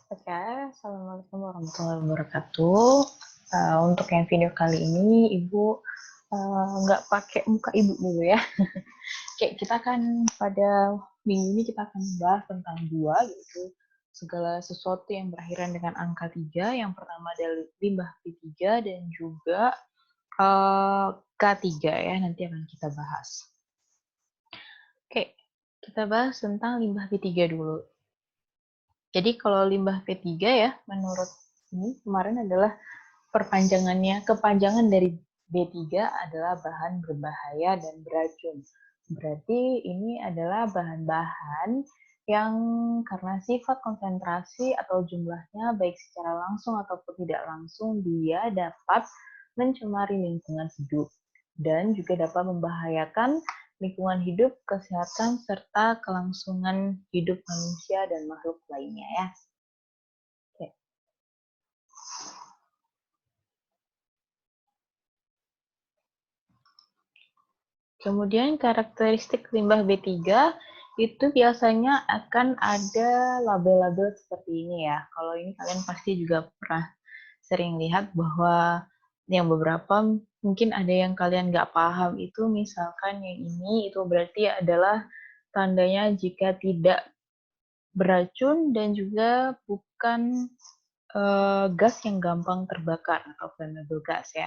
Oke, Assalamualaikum warahmatullahi wabarakatuh. Untuk yang video kali ini, Ibu nggak pakai muka Ibu dulu ya. Kayak kita kan pada minggu ini kita akan bahas tentang dua, yaitu segala sesuatu yang berakhiran dengan angka 3. Yang pertama adalah limbah P3 dan juga K3 ya, nanti akan kita bahas. Oke, kita bahas tentang limbah P3 dulu. Jadi kalau limbah P3 ya, menurut ini kemarin adalah kepanjangan dari B3 adalah bahan berbahaya dan beracun. Berarti ini adalah bahan-bahan yang karena sifat konsentrasi atau jumlahnya baik secara langsung ataupun tidak langsung dia dapat mencemari lingkungan hidup dan juga dapat membahayakan lingkungan hidup, kesehatan, serta kelangsungan hidup manusia dan makhluk lainnya ya. Oke. Kemudian karakteristik limbah B3 itu biasanya akan ada label-label seperti ini ya. Kalau ini kalian pasti juga pernah sering lihat bahwa yang beberapa mungkin ada yang kalian nggak paham itu, misalkan yang ini itu berarti adalah tandanya jika tidak beracun dan juga bukan gas yang gampang terbakar atau flammable gas ya.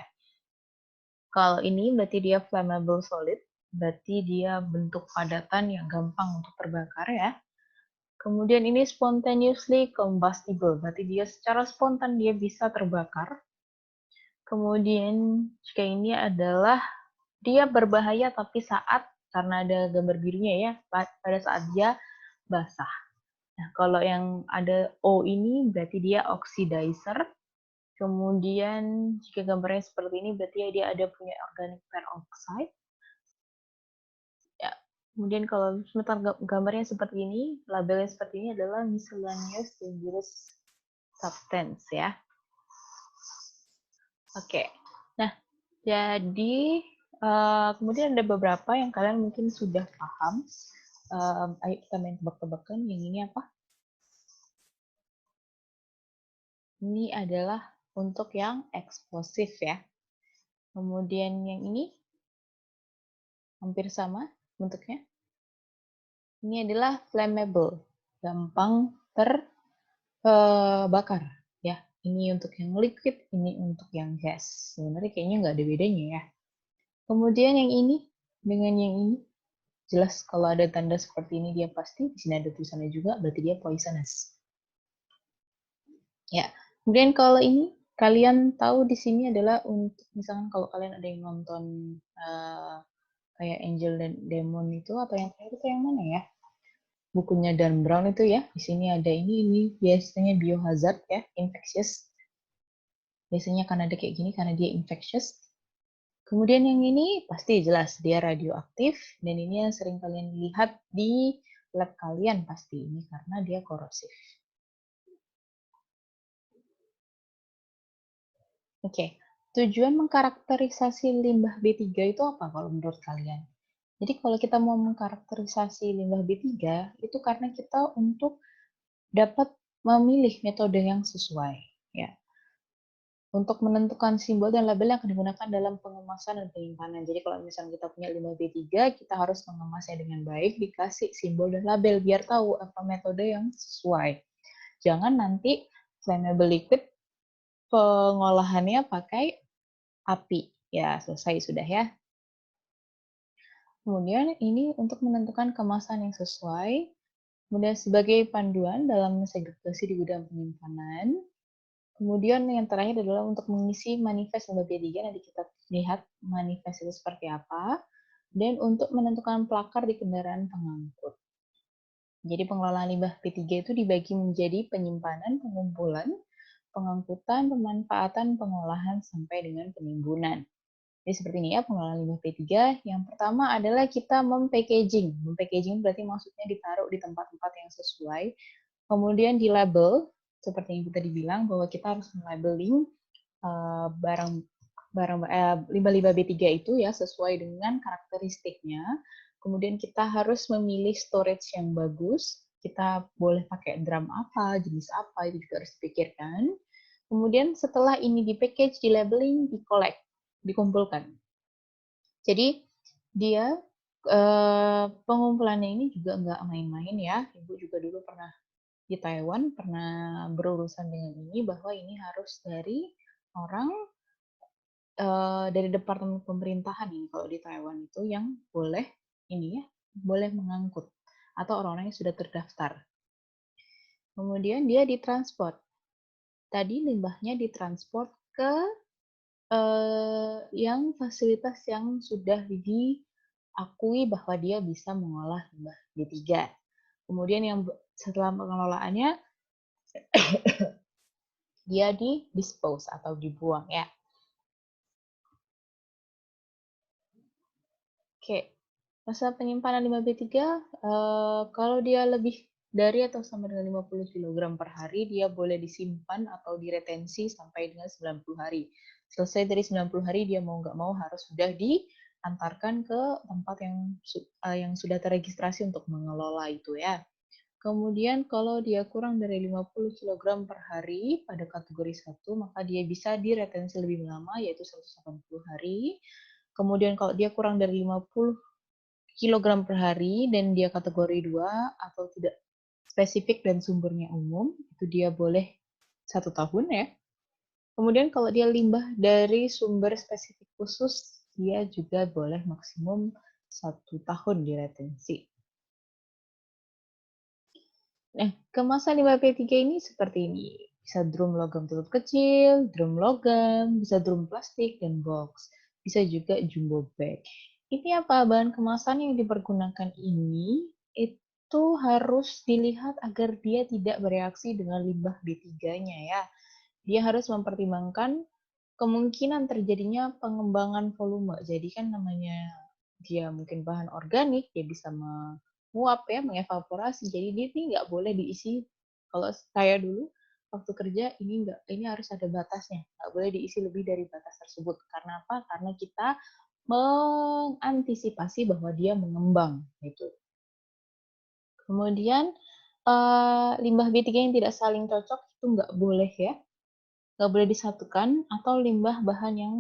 Kalau ini berarti dia flammable solid, berarti dia bentuk padatan yang gampang untuk terbakar ya. Kemudian ini spontaneously combustible, berarti dia secara spontan dia bisa terbakar. Kemudian jika ini adalah dia berbahaya tapi karena ada gambar birunya ya, pada saat dia basah. Nah, kalau yang ada O ini berarti dia oxidizer. Kemudian jika gambarnya seperti ini berarti dia ada punya organic peroxide. Ya. Kemudian kalau gambarnya seperti ini, labelnya seperti ini adalah miscellaneous dangerous substance ya. Oke. Nah, jadi kemudian ada beberapa yang kalian mungkin sudah paham. Ayo kita main tebak-tebakan. Yang ini apa? Ini adalah untuk yang eksplosif ya. Kemudian yang ini hampir sama bentuknya. Ini adalah flammable, gampang terbakar ya. Ini untuk yang liquid, ini untuk yang gas. Sebenarnya kayaknya nggak ada bedanya ya. Kemudian yang ini dengan yang ini, jelas kalau ada tanda seperti ini dia pasti, di sini ada tulisannya juga, berarti dia poisonous. Ya, kemudian kalau ini kalian tahu di sini adalah untuk misalkan kalau kalian ada yang nonton kayak Angel dan Demon itu atau yang terakhir itu yang mana ya? Bukunya Dan Brown itu ya, di sini ada ini biasanya biohazard ya, infectious. Biasanya kan ada kayak gini karena dia infectious. Kemudian yang ini pasti jelas dia radioaktif dan ini yang sering kalian lihat di lab kalian pasti ini karena dia korosif. Oke, tujuan mengkarakterisasi limbah B3 itu apa kalau menurut kalian? Jadi kalau kita mau mengkarakterisasi limbah B3 itu karena kita untuk dapat memilih metode yang sesuai ya. Untuk menentukan simbol dan label yang akan digunakan dalam pengemasan dan penyimpanan. Jadi kalau misalnya kita punya limbah B3, kita harus mengemasnya dengan baik, dikasih simbol dan label biar tahu apa metode yang sesuai. Jangan nanti flammable liquid pengolahannya pakai api. Ya, selesai sudah ya. Kemudian ini untuk menentukan kemasan yang sesuai. Kemudian sebagai panduan dalam segregasi di gudang penyimpanan. Kemudian yang terakhir adalah untuk mengisi manifest limbah B3, nanti kita lihat manifest itu seperti apa, dan untuk menentukan plakar di kendaraan pengangkut. Jadi pengelolaan limbah P3 itu dibagi menjadi penyimpanan, pengumpulan, pengangkutan, pemanfaatan, pengolahan, sampai dengan penimbunan. Jadi seperti ini ya pengelolaan limbah P3. Yang pertama adalah kita mempackaging. Mempackaging berarti maksudnya ditaruh di tempat-tempat yang sesuai. Kemudian di label, seperti yang tadi bilang bahwa kita harus melabeling limbah-limbah B3 itu ya sesuai dengan karakteristiknya. Kemudian kita harus memilih storage yang bagus, kita boleh pakai drum apa, jenis apa, itu juga harus dipikirkan. Kemudian setelah ini di-package, di-labeling, di-collect, dikumpulkan. Jadi dia pengumpulannya ini juga nggak main-main ya. Ibu juga dulu pernah di Taiwan, pernah berurusan dengan ini, bahwa ini harus dari orang dari departemen pemerintahan ini kalau di Taiwan itu yang boleh ini ya, boleh mengangkut atau orang-orang yang sudah terdaftar. Kemudian dia ditransport. Tadi limbahnya ditransport ke yang fasilitas yang sudah diakui bahwa dia bisa mengolah limbah B3. Kemudian yang setelah pengelolaannya dia di-dispose atau dibuang ya. Oke, masa penyimpanan limbah B3, kalau dia lebih dari atau sama dengan 50 kg per hari, dia boleh disimpan atau diretensi sampai dengan 90 hari. Selesai dari 90 hari, dia mau nggak mau harus sudah diantarkan ke tempat yang sudah terregistrasi untuk mengelola itu ya. Kemudian kalau dia kurang dari 50 kg per hari pada kategori 1, maka dia bisa diretensi lebih lama, yaitu 180 hari. Kemudian kalau dia kurang dari 50 kg per hari dan dia kategori 2 atau tidak spesifik dan sumbernya umum, itu dia boleh 1 tahun ya. Kemudian kalau dia limbah dari sumber spesifik khusus, dia juga boleh maksimum 1 tahun diretensi. Nah, kemasan limbah P3 ini seperti ini. Bisa drum logam tutup kecil, drum logam, bisa drum plastik, dan box. Bisa juga jumbo bag. Ini apa? Bahan kemasan yang dipergunakan ini itu harus dilihat agar dia tidak bereaksi dengan limbah B3-nya ya. Dia harus mempertimbangkan kemungkinan terjadinya pengembangan volume. Jadi kan namanya dia mungkin bahan organik, dia bisa menguap ya, mengevaporasi. Jadi dia ini nggak boleh diisi. Kalau saya dulu waktu kerja ini harus ada batasnya, nggak boleh diisi lebih dari batas tersebut. Karena apa? Karena kita mengantisipasi bahwa dia mengembang gitu. Kemudian limbah B3 yang tidak saling cocok itu nggak boleh ya, nggak boleh disatukan, atau limbah bahan yang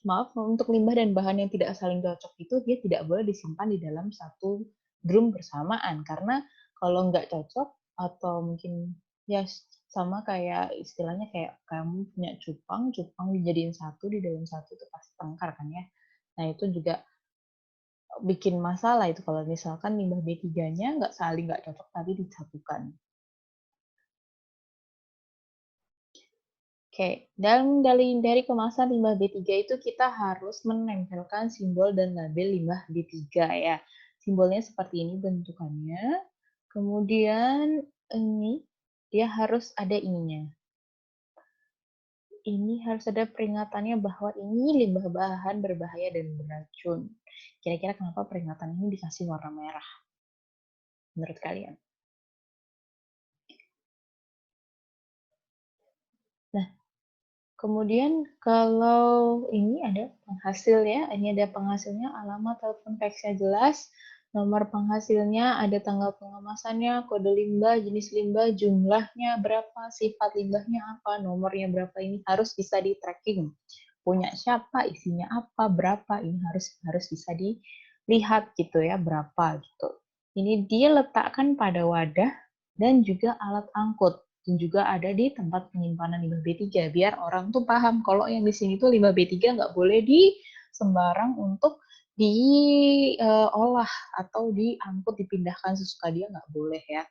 maaf, untuk limbah dan bahan yang tidak saling cocok itu dia tidak boleh disimpan di dalam satu drum bersamaan, karena kalau nggak cocok atau mungkin ya sama kayak istilahnya kayak kamu punya cupang dijadiin satu di dalam satu itu pasti tengkar kan ya. Nah itu juga bikin masalah itu kalau misalkan limbah B3-nya nggak cocok tapi disatukan. Oke, dan dari kemasan limbah B3 itu kita harus menempelkan simbol dan label limbah B3 ya. Simbolnya seperti ini bentukannya. Kemudian ini dia harus ada ininya. Ini harus ada peringatannya bahwa ini limbah bahan berbahaya dan beracun. Kira-kira kenapa peringatan ini dikasih warna merah menurut kalian? Nah, kemudian kalau ini ada penghasil ya, ini ada penghasilnya, alamat, telepon faxnya jelas, nomor penghasilnya, ada tanggal pengemasannya, kode limbah, jenis limbah, jumlahnya berapa, sifat limbahnya apa, nomornya berapa, ini harus bisa di-tracking. Punya siapa, isinya apa, berapa, ini harus bisa dilihat gitu ya, berapa gitu. Ini diletakkan pada wadah dan juga alat angkut. Dan juga ada di tempat penyimpanan limbah B3 biar orang tuh paham kalau yang di sini tuh limbah B3 nggak boleh di sembarang untuk diolah atau diangkut dipindahkan sesuka dia, nggak boleh ya,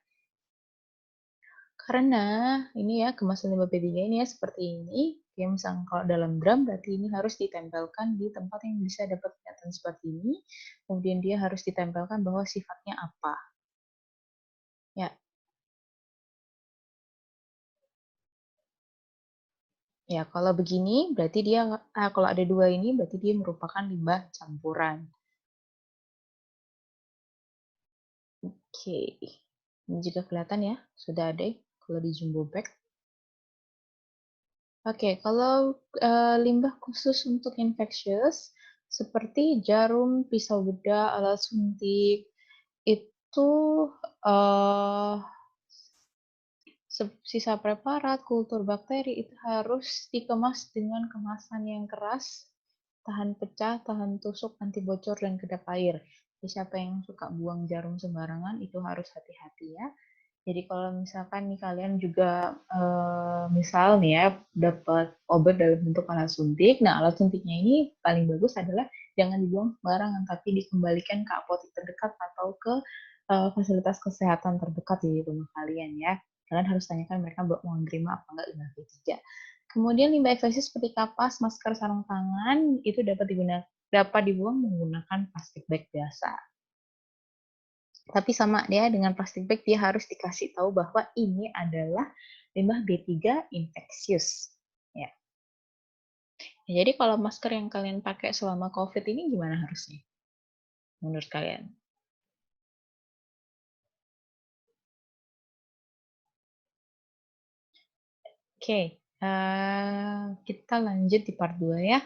karena ini ya kemasan limbah B3 ini ya seperti ini ya, misalnya kalau dalam drum berarti ini harus ditempelkan di tempat yang bisa dapat kelihatan seperti ini, kemudian dia harus ditempelkan bahwa sifatnya apa ya. Ya, kalau begini berarti dia kalau ada dua ini berarti dia merupakan limbah campuran. Oke, ini juga kelihatan ya, sudah ada kalau di jumbo bag. Oke, kalau limbah khusus untuk infectious seperti jarum, pisau bedah, alat suntik, itu, eee, sisa preparat, kultur bakteri itu harus dikemas dengan kemasan yang keras, tahan pecah, tahan tusuk, anti bocor, dan kedap air. Jadi siapa yang suka buang jarum sembarangan itu harus hati-hati ya. Jadi kalau misalkan nih kalian juga misal nih ya dapat obat dalam bentuk alat suntik, nah alat suntiknya ini paling bagus adalah jangan dibuang sembarangan, tapi dikembalikan ke apotek terdekat atau ke fasilitas kesehatan terdekat di rumah kalian ya. Kalian harus tanyakan mereka mau menerima apa enggak limbah B3. Kemudian limbah infeksi seperti kapas, masker, sarung tangan itu dapat dibuang menggunakan plastik bag biasa. Tapi sama dia dengan plastik bag, dia harus dikasih tahu bahwa ini adalah limbah B3 infeksius. Ya. Jadi kalau masker yang kalian pakai selama COVID ini gimana harusnya? Menurut kalian? Oke, kita lanjut di part 2 ya.